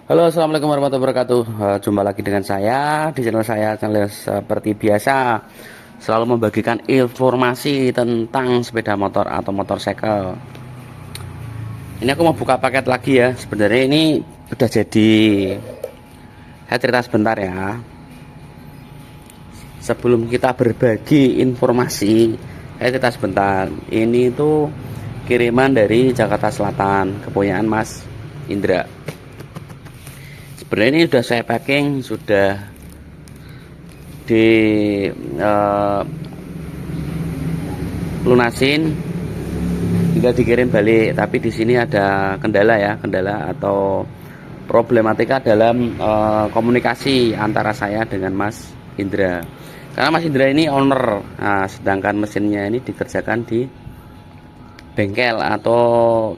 Halo, assalamualaikum warahmatullahi wabarakatuh. Jumpa lagi dengan saya di channel saya. Channel seperti biasa selalu membagikan informasi tentang sepeda motor atau motorcycle. Ini aku mau buka paket lagi ya. Sebenarnya ini udah jadi. Saya cerita sebentar ya. Sebelum kita berbagi informasi, saya cerita sebentar. Ini itu kiriman dari Jakarta Selatan, kepunyaan Mas Indra. Sebenarnya ini sudah saya packing, sudah di lunasin, tinggal dikirim balik. Tapi di sini ada kendala ya, kendala atau problematika dalam komunikasi antara saya dengan Mas Indra. Karena Mas Indra ini owner, nah, sedangkan mesinnya ini dikerjakan di bengkel atau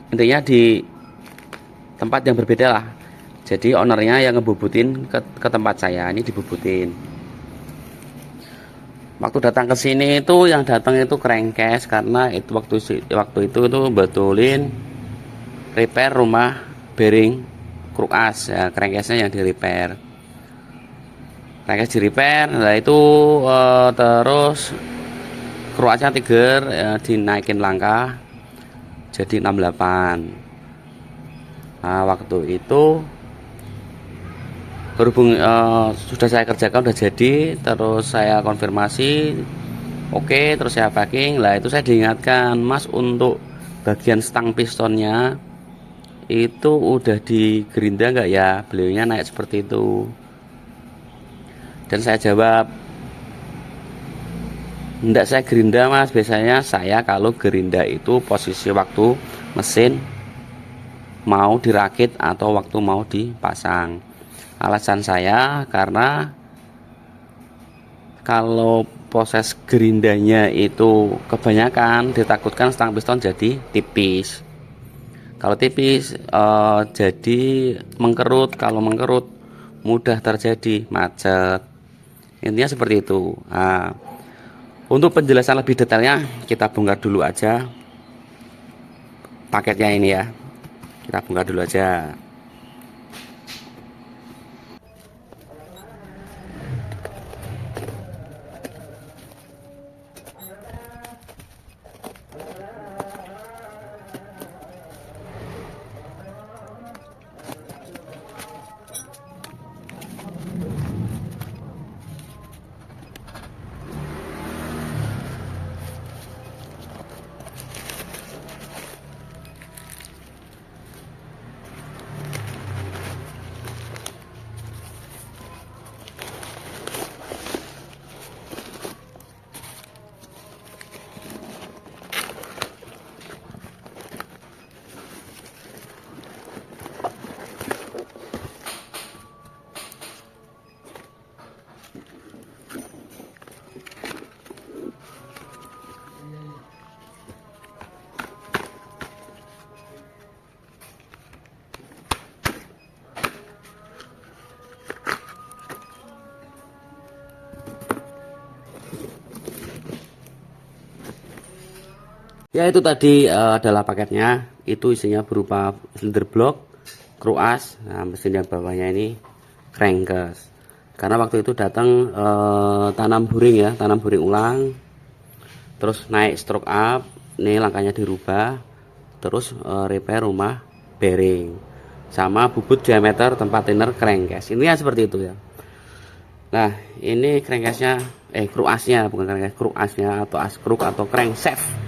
intinya di tempat yang berbeda lah. Jadi ownernya yang ngebubutin ke tempat saya, ini dibubutin. Waktu datang ke sini itu yang datang itu crankcase, karena itu waktu itu betulin repair rumah bearing kruk as ya, crankcase-nya yang di repair. Crankcase di repair, nah itu terus kruk asnya tiger dinaikin langkah jadi 68. Nah, waktu itu berhubung sudah saya kerjakan, udah jadi, terus saya konfirmasi oke, terus saya packing lah. Itu saya diingatkan, Mas, untuk bagian stang pistonnya itu udah digerinda nggak ya, beliaunya naik seperti itu. Dan saya jawab, enggak, saya gerinda Mas. Biasanya saya kalau gerinda itu posisi waktu mesin mau dirakit atau waktu mau dipasang. Alasan saya karena kalau proses gerindanya itu kebanyakan, ditakutkan stang piston jadi tipis. Kalau tipis jadi mengkerut, kalau mengkerut mudah terjadi macet. Intinya seperti itu. Nah, untuk penjelasan lebih detailnya kita bongkar dulu aja paketnya ini ya. Kita bongkar dulu aja. Ya, itu tadi adalah paketnya. Itu isinya berupa silinder block, kruk as, nah, mesin yang bawahnya ini crankcase. Karena waktu itu datang tanam buring ya, tanam buring ulang, terus naik stroke up, nih langkahnya dirubah, terus repair rumah bearing, sama bubut diameter tempat thinner crankcase. Ini ya seperti itu ya. Nah, ini crankcase-nya, kruk asnya, bukan crankcase, kruk asnya atau as kruk atau crankshaft.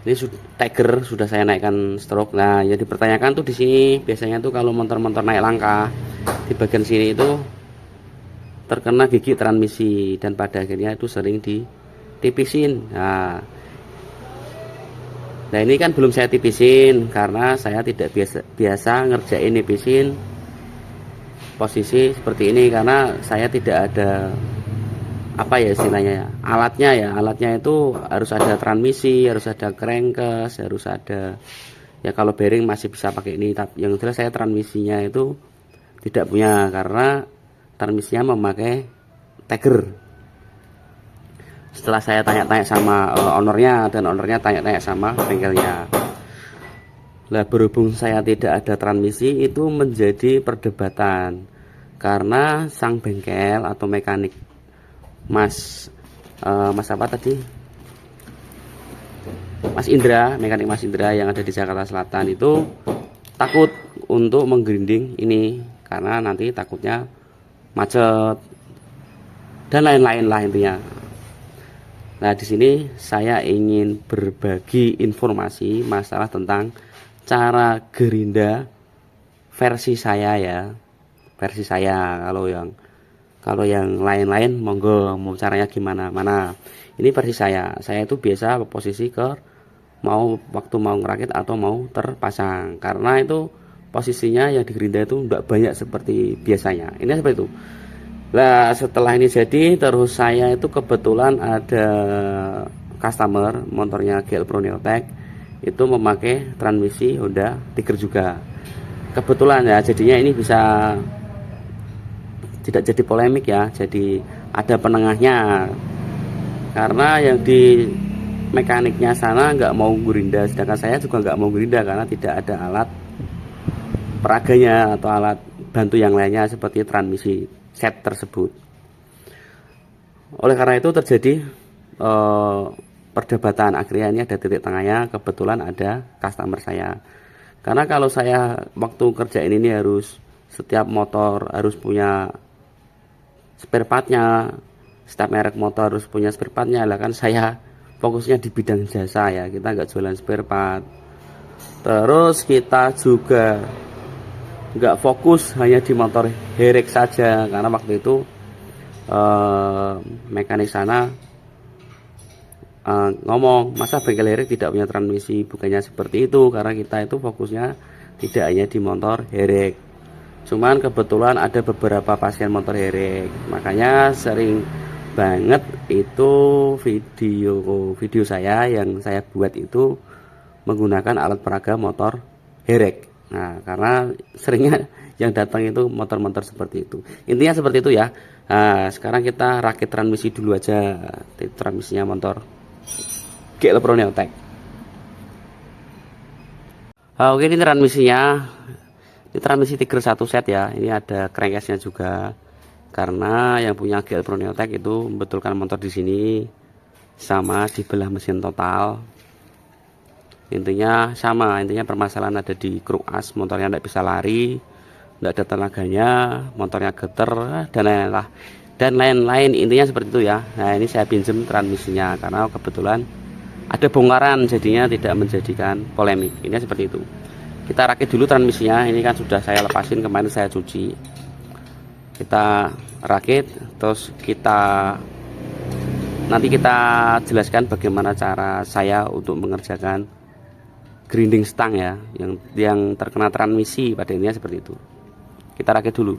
Ini tiger sudah saya naikkan stroke. Nah, yang dipertanyakan tuh di sini biasanya tuh kalau motor-motor naik langkah di bagian sini itu terkena gigi transmisi, dan pada akhirnya itu sering ditipisin. Nah, ini kan belum saya tipisin karena saya tidak biasa ngerjain nipisin posisi seperti ini, karena saya tidak ada apa ya istilahnya ya, alatnya itu harus ada transmisi, harus ada crankcase, harus ada ya, kalau bearing masih bisa pakai ini, tapi yang jelas saya transmisinya itu tidak punya karena transmisinya memakai tiger. Setelah saya tanya-tanya sama ownernya, dan ownernya tanya-tanya sama bengkelnya. Lah berhubung saya tidak ada transmisi, itu menjadi perdebatan karena sang bengkel atau mekanik Mas apa tadi, Mas Indra, mekanik Mas Indra yang ada di Jakarta Selatan itu takut untuk menggrinding ini karena nanti takutnya macet dan lain-lain lah intinya. Nah, di sini saya ingin berbagi informasi masalah tentang cara gerinda versi saya ya. Versi saya. Kalau yang lain-lain monggo mau caranya gimana. Mana? Ini versi saya. Saya itu biasa posisi ke waktu mau ngerakit atau mau terpasang. Karena itu posisinya yang digerinda itu enggak banyak seperti biasanya. Ini seperti itu. Nah, setelah ini jadi, terus saya itu kebetulan ada customer motornya GL Pro Neotech itu memakai transmisi Honda Tiger juga. Kebetulan ya, jadinya ini bisa tidak jadi polemik ya, jadi ada penengahnya. Karena yang di mekaniknya sana nggak mau gerinda, sedangkan saya juga nggak mau gerinda karena tidak ada alat peraganya atau alat bantu yang lainnya seperti transmisi set tersebut. Oleh karena itu terjadi perdebatan, akhirnya ini ada titik tengahnya. Kebetulan ada customer saya, karena kalau saya waktu kerjain ini harus setiap motor harus punya spare partnya, setiap merek motor harus punya spare partnya lah, kan saya fokusnya di bidang jasa ya, kita nggak jualan spare part. Terus kita juga nggak fokus hanya di motor herek saja, karena waktu itu mekanik sana ngomong, masa bengkel herek tidak punya transmisi? Bukannya seperti itu, karena kita itu fokusnya tidak hanya di motor herek. Cuman kebetulan ada beberapa pasien motor herek, makanya sering banget itu video saya yang saya buat itu menggunakan alat peraga motor herek. Nah, karena seringnya yang datang itu motor-motor seperti itu. Intinya seperti itu ya. Nah, sekarang kita rakit transmisi dulu aja. Transmisinya motor GL Pro Neotech. Oke, ini transmisinya. Ini transmisi Tiger 1 set ya. Ini ada crankcase-nya juga. Karena yang punya GL Pro Neotech itu membetulkan motor di sini sama di belah mesin total. Intinya sama, intinya permasalahan ada di kruk as, motornya tidak bisa lari, tidak ada tenaganya, motornya geter dan lain-lain, intinya seperti itu ya. Nah, ini saya pinjam transmisinya karena kebetulan ada bongkaran, jadinya tidak menjadikan polemik. Ini seperti itu. Kita rakit dulu transmisinya. Ini kan sudah saya lepasin, kemarin saya cuci. Kita rakit, terus nanti kita jelaskan bagaimana cara saya untuk mengerjakan grinding stang ya, yang terkena transmisi pada intinya seperti itu. Kita rakit dulu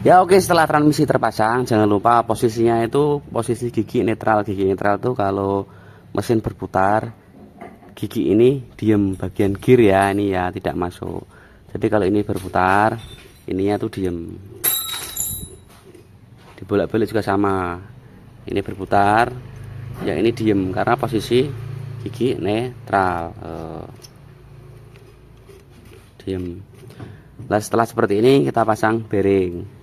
ya. Oke, setelah transmisi terpasang, jangan lupa posisinya itu posisi gigi netral. Gigi netral itu kalau mesin berputar, gigi ini diem, bagian gear ya, ini ya tidak masuk. Jadi kalau ini berputar, ininya tuh diem. Dibolak-balik juga sama, ini berputar, yang ini diem karena posisi gigi netral, diem. Nah, setelah seperti ini kita pasang bearing.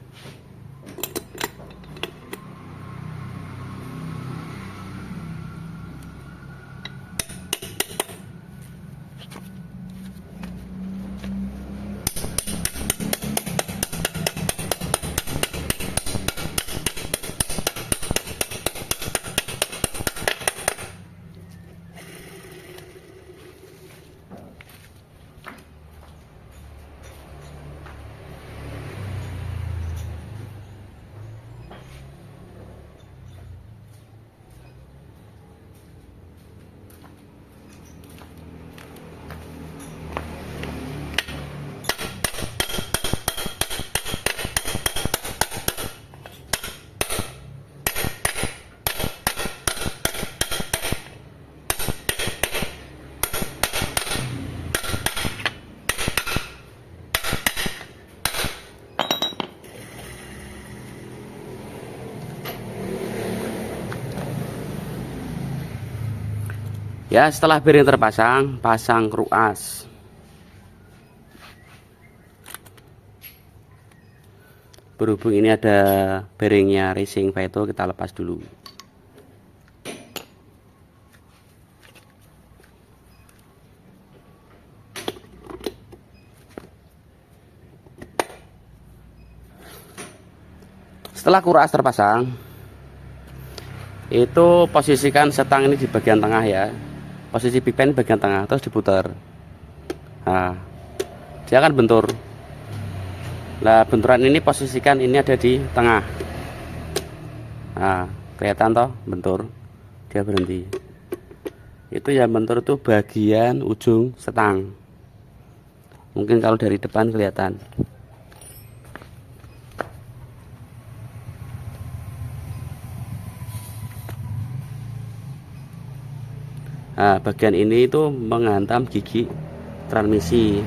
Ya, setelah bearing terpasang, pasang kruk as. Berhubung ini ada bearingnya racing Vito, kita lepas dulu. Setelah kuras terpasang, itu posisikan setang ini di bagian tengah ya, posisi big pen bagian tengah, terus diputar. Nah, dia akan bentur. Nah, benturan ini posisikan ini ada di tengah. Nah, kelihatan toh bentur, dia berhenti. Itu yang bentur tuh bagian ujung setang. Mungkin kalau dari depan kelihatan. Nah, bagian ini itu menghantam gigi transmisi.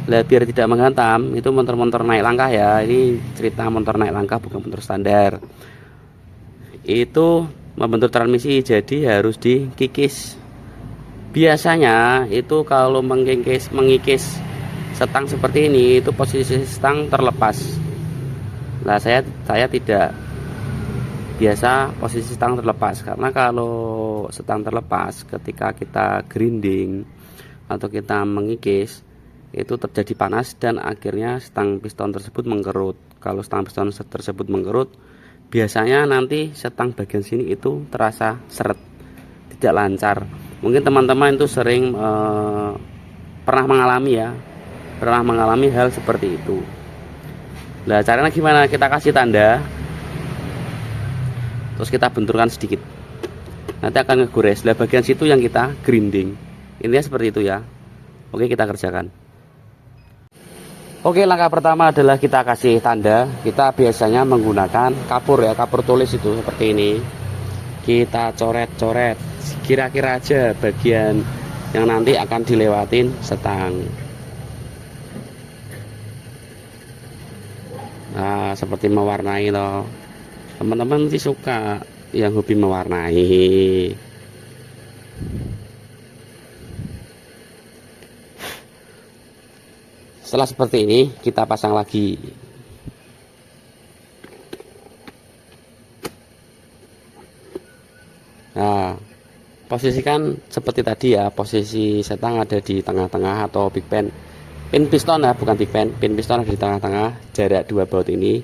Nah, biar tidak menghantam, itu motor-motor naik langkah ya. Ini cerita motor naik langkah, bukan motor standar. Itu membentur transmisi, jadi harus dikikis. Biasanya itu kalau mengikis setang seperti ini, itu posisi setang terlepas. Nah, saya tidak biasa posisi setang terlepas, karena kalau setang terlepas ketika kita grinding atau kita mengikis itu terjadi panas dan akhirnya stang piston tersebut mengkerut. Kalau stang piston tersebut mengkerut, biasanya nanti setang bagian sini itu terasa seret, tidak lancar. Mungkin teman-teman itu sering pernah mengalami hal seperti itu. Nah, caranya gimana? Kita kasih tanda, terus kita benturkan sedikit, nanti akan ngegores. Nah, bagian situ yang kita grinding. Intinya seperti itu ya. Oke, kita kerjakan. Oke, langkah pertama adalah kita kasih tanda. Kita biasanya menggunakan kapur ya, kapur tulis itu seperti ini. Kita coret-coret kira-kira aja bagian yang nanti akan dilewatin setang. Nah, seperti mewarnai loh. Teman-teman sih suka yang hobi mewarnai. Setelah seperti ini, kita pasang lagi. Nah, posisikan seperti tadi ya, posisi setang ada di tengah-tengah atau big pen. Pin piston ya, bukan big pen. Pin piston ada di tengah-tengah, jarak dua baut ini.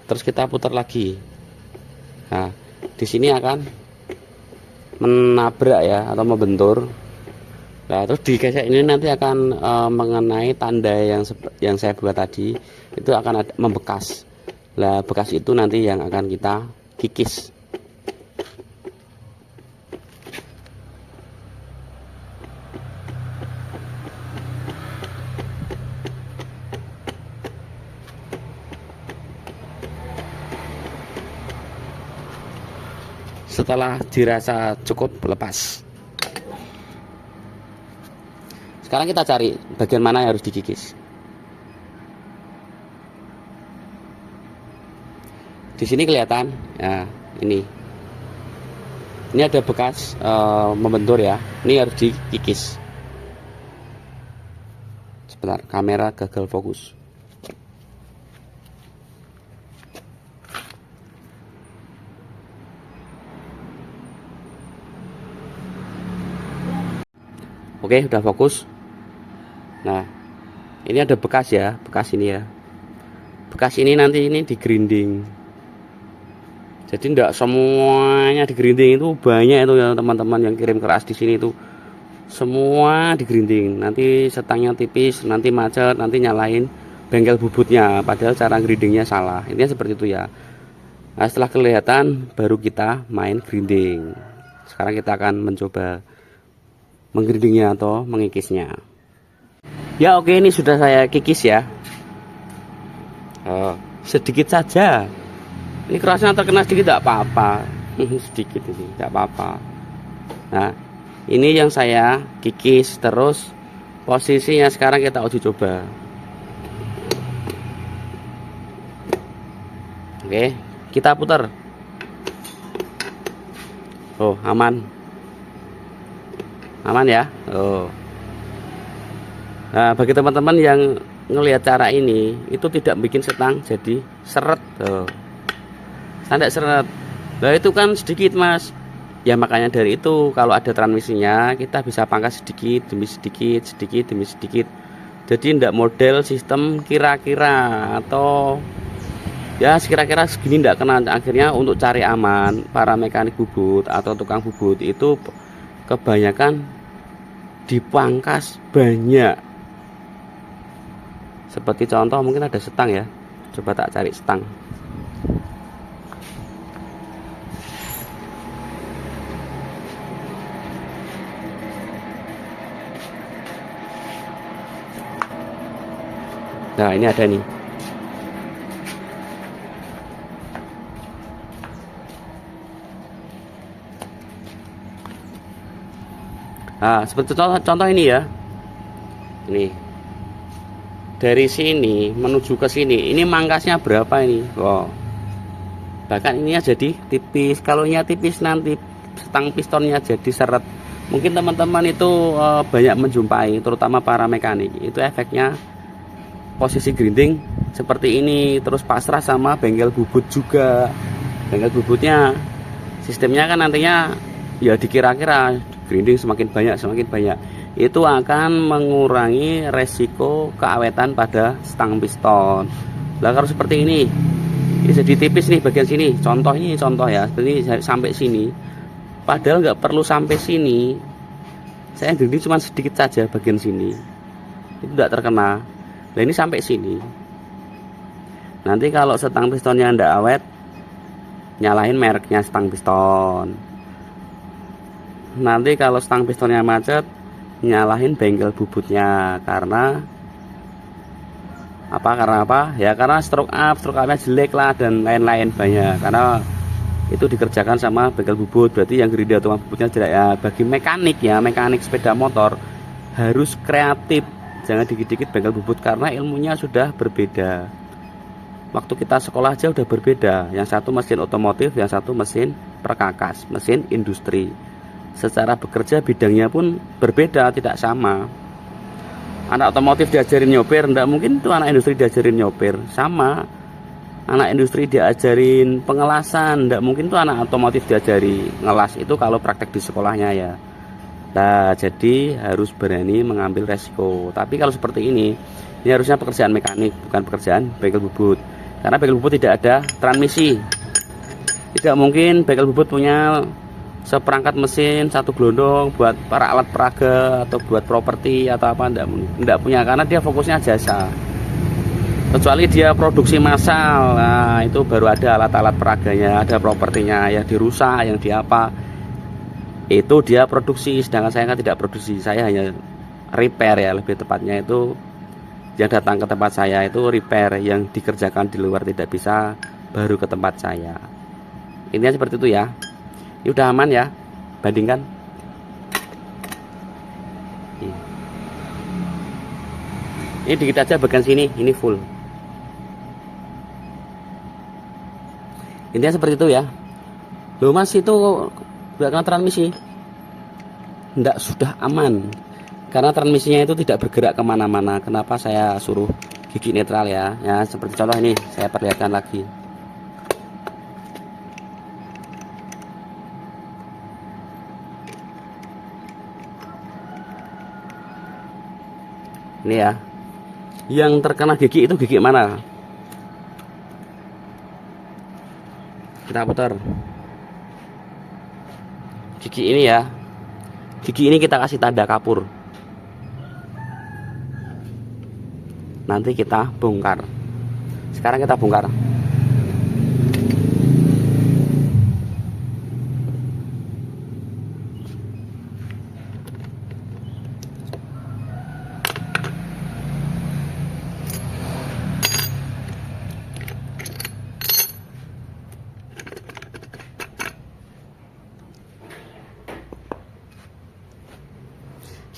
Terus kita putar lagi. Nah, di sini akan menabrak ya atau membentur. Nah, terus digesek ini nanti akan mengenai tanda yang saya buat tadi, itu akan ada membekas. Nah, bekas itu nanti yang akan kita kikis. Setelah dirasa cukup, lepas. Sekarang kita cari bagian mana yang harus dikikis. Di sini kelihatan ya, ini ada bekas membentur ya, ini harus dikikis. Sebentar, kamera gagal fokus. Oke, udah fokus. Nah, ini ada bekas ya, bekas ini ya. Bekas ini nanti ini di grinding. Jadi enggak semuanya di grinding, itu banyak itu ya teman-teman yang kirim keras di sini itu. Semua di grinding. Nanti setangnya tipis, nanti macet, nanti nyalain bengkel bubutnya, padahal cara grindingnya salah. Intinya seperti itu ya. Nah, setelah kelihatan baru kita main grinding. Sekarang kita akan mencoba menggrindingnya atau mengikisnya. Ya oke, ini sudah saya kikis ya. Sedikit saja. Ini kerasnya terkena sedikit tidak apa-apa. Sedikit ini tidak apa-apa. Nah, ini yang saya kikis. Terus posisinya sekarang kita uji coba. Oke, kita putar. Oh, aman. Aman ya. Oh. Nah, bagi teman-teman yang ngelihat cara ini, itu tidak bikin setang jadi seret tuh. Sandak seret. Nah, itu kan sedikit, Mas. Ya makanya dari itu kalau ada transmisinya kita bisa pangkas sedikit demi sedikit, sedikit demi sedikit. Jadi tidak model sistem kira-kira atau ya sekira-kira segini tidak kena. Akhirnya untuk cari aman para mekanik bubut atau tukang bubut itu kebanyakan dipangkas banyak. Seperti contoh mungkin ada setang ya, coba tak cari setang. Nah ini ada nih. Nah seperti contoh ini ya, ini dari sini menuju ke sini, ini mangkasnya berapa ini? Oh, bahkan ininya jadi tipis. Kalau nya tipis nanti stang pistonnya jadi seret. Mungkin teman-teman itu banyak menjumpai, terutama para mekanik, itu efeknya posisi grinding seperti ini, terus pasrah sama bengkel bubut juga. Bengkel bubutnya sistemnya kan nantinya ya dikira-kira grinding semakin banyak itu akan mengurangi resiko keawetan pada stang piston. Nah kalau seperti ini jadi tipis nih bagian sini, contoh ya, seperti sampai sini, padahal nggak perlu sampai sini, saya grinding cuma sedikit saja bagian sini, itu tidak terkena. Nah ini sampai sini, nanti kalau stang pistonnya tidak awet, nyalahin mereknya stang piston. Nanti kalau stang pistonnya macet, nyalahin bengkel bubutnya. Karena apa? Ya karena stroke upnya jelek lah dan lain-lain banyak. Karena itu dikerjakan sama bengkel bubut, berarti yang grinding atau bubutnya jelek ya. Bagi mekanik sepeda motor harus kreatif, jangan dikit-dikit bengkel bubut karena ilmunya sudah berbeda. Waktu kita sekolah aja udah berbeda. Yang satu mesin otomotif, yang satu mesin perkakas, mesin industri. Secara bekerja bidangnya pun berbeda, tidak sama. Anak otomotif diajarin nyopir, enggak mungkin tuh anak industri diajarin nyopir. Sama anak industri diajarin pengelasan, enggak mungkin tuh anak otomotif diajari ngelas. Itu kalau praktek di sekolahnya ya. Nah jadi harus berani mengambil resiko. Tapi kalau seperti ini harusnya pekerjaan mekanik, bukan pekerjaan bengkel bubut. Karena bengkel bubut tidak ada transmisi. Tidak mungkin bengkel bubut punya seperangkat mesin satu gelondong buat para alat peraga atau buat properti atau apa, enggak punya, karena dia fokusnya jasa. Kecuali dia produksi massal, nah itu baru ada alat-alat peraganya, ada propertinya, yang dirusak, yang diapa, itu dia produksi. Sedangkan saya kan tidak produksi, saya hanya repair ya, lebih tepatnya itu yang datang ke tempat saya itu repair, yang dikerjakan di luar tidak bisa baru ke tempat saya. Intinya seperti itu ya. Ini udah aman ya, bandingkan. Ini dikit aja bagian sini, ini full. Intinya seperti itu ya. Loh Mas, itu belakang transmisi enggak, sudah aman karena transmisinya itu tidak bergerak kemana-mana. Kenapa saya suruh gigi netral ya? Ya seperti contoh ini, saya perlihatkan lagi. Ini ya, yang terkena gigi itu gigi mana? Kita putar gigi ini ya. Gigi ini kita kasih tanda kapur. Nanti kita bongkar. Sekarang kita bongkar.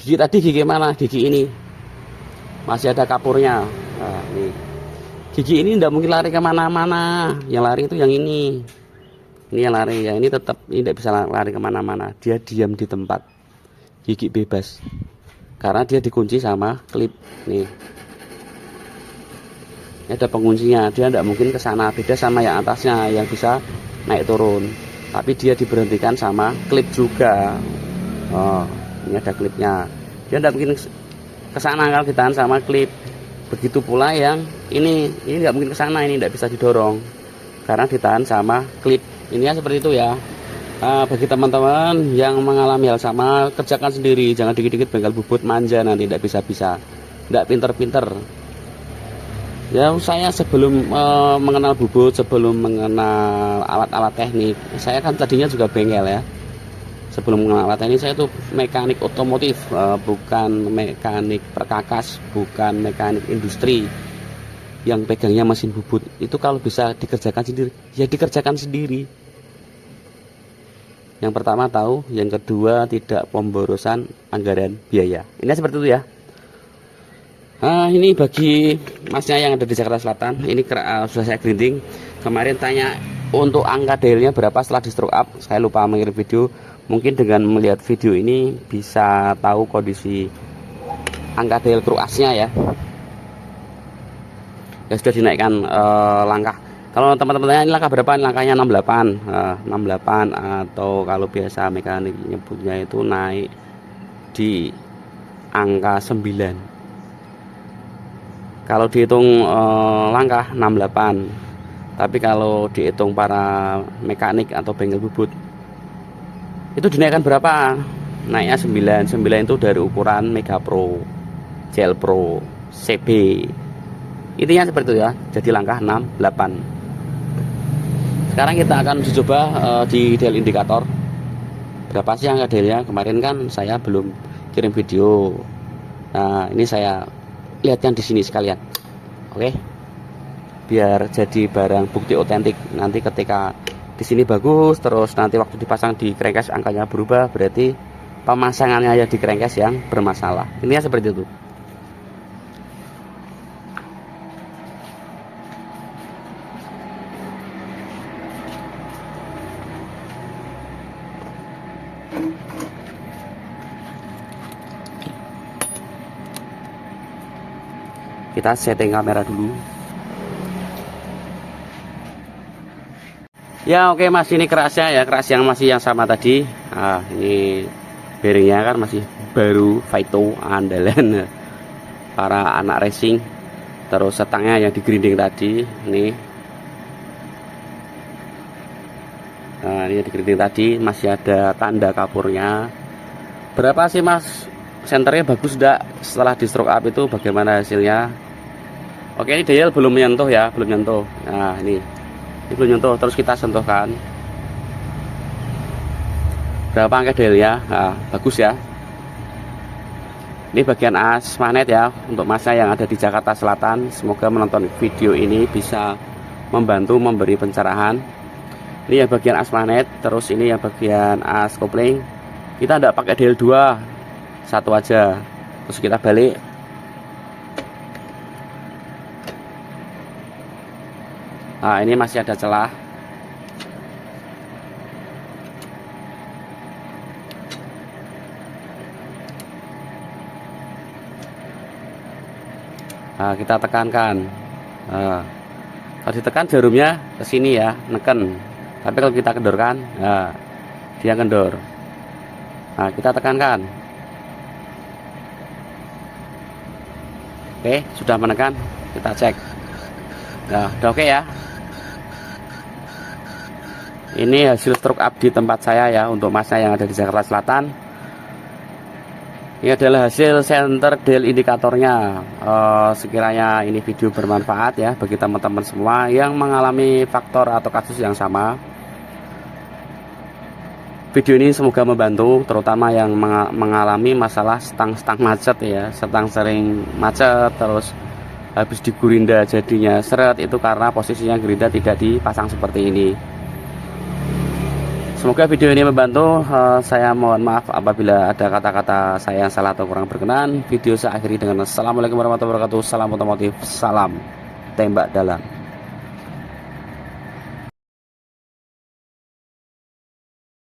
Gigi tadi gigi mana? Gigi ini masih ada kapurnya. Nah, ini gigi ini tidak mungkin lari kemana-mana. Yang lari itu yang ini yang lari. Yang ini tetap, ini tidak bisa lari kemana-mana. Dia diam di tempat, gigi bebas. karena dia dikunci sama klip nih. Ini ada penguncinya, dia tidak mungkin ke sana. Beda sama yang atasnya yang bisa naik turun, tapi dia diberhentikan sama klip juga. Oh, ini ada klipnya, dia tidak mungkin ke sana kalau ditahan sama klip. Begitu pula yang ini nggak mungkin ke sana, ini tidak bisa didorong karena ditahan sama klip. Ini ya seperti itu ya. Bagi teman-teman yang mengalami hal sama, kerjakan sendiri, jangan dikit-dikit bengkel bubut manja, nanti tidak bisa-bisa, tidak pinter-pinter. Ya, saya sebelum mengenal bubut, sebelum mengenal alat-alat teknik, saya kan tadinya juga bengkel ya. Sebelum mengenal alat teknik, saya itu mekanik otomotif, bukan mekanik perkakas, bukan mekanik industri yang pegangnya mesin bubut. Itu kalau bisa dikerjakan sendiri, ya dikerjakan sendiri. Yang pertama tahu, yang kedua tidak pemborosan anggaran biaya. Ini seperti itu ya. Ini bagi masnya yang ada di Jakarta Selatan, ini sudah saya grinding. Kemarin tanya untuk angka delnya berapa setelah di stroke up, saya lupa mengirim video. Mungkin dengan melihat video ini bisa tahu kondisi angka del kruasnya ya. Ya sudah dinaikkan langkah. Kalau teman-teman tanya ini langkah berapa? Ini langkahnya 68, 68, atau kalau biasa mekanik nyebutnya itu naik di angka 9. Kalau dihitung langkah 68, tapi kalau dihitung para mekanik atau bengkel bubut itu dinaikkan berapa? Naiknya 9. 9 itu dari ukuran Mega Pro, Gel Pro, CB. Intinya seperti itu ya. Jadi langkah 68. Sekarang kita akan uji coba di dial indikator. Berapa sih angka dialnya? Kemarin kan saya belum kirim video. Nah, ini saya lihatkan di sini sekalian. Oke. Biar jadi barang bukti otentik. Nanti ketika di sini bagus, terus nanti waktu dipasang di crankcase angkanya berubah, berarti pemasangannya ya di crankcase yang bermasalah. Intinya seperti itu. Kita setting kamera dulu. Ya oke Mas, ini kerasnya ya, keras yang masih yang sama tadi. Ini bearingnya kan masih baru, Vito andalan para anak racing. Terus setangnya yang di grinding tadi ini. Nah, ini di grinding tadi masih ada tanda kapurnya. Berapa sih Mas? Senternya bagus enggak setelah di stroke up itu, bagaimana hasilnya? Oke, ini dial belum menyentuh ya, belum menyentuh. Nah, ini belum menyentuh, terus kita sentuhkan. Berapa angka dial ya? Nah, bagus ya. Ini bagian as magnet ya, untuk masa yang ada di Jakarta Selatan. Semoga menonton video ini bisa membantu memberi pencerahan. Ini yang bagian as magnet, terus ini yang bagian as kopling. Kita tidak pakai dial 2, satu aja. Terus kita balik. Nah, ini masih ada celah. Nah, kita tekankan. Nah, kalau ditekan jarumnya ke sini ya, neken. Tapi kalau kita kendorkan, nah, dia kendor. Nah, kita tekankan. Oke, sudah menekan. Kita cek. Nah, udah oke ya. Ini hasil stroke up di tempat saya ya, untuk masa yang ada di Jakarta Selatan. Ini adalah hasil center dial indikatornya. Sekiranya ini video bermanfaat ya bagi teman-teman semua yang mengalami faktor atau kasus yang sama. Video ini semoga membantu, terutama yang mengalami masalah stang-stang macet ya, stang sering macet, terus habis digurinda jadinya seret, itu karena posisinya gerinda tidak dipasang seperti ini. Semoga video ini membantu. Saya mohon maaf apabila ada kata-kata saya yang salah atau kurang berkenan. Video saya akhiri dengan assalamualaikum warahmatullahi wabarakatuh. Salam otomotif, salam tembak dalam.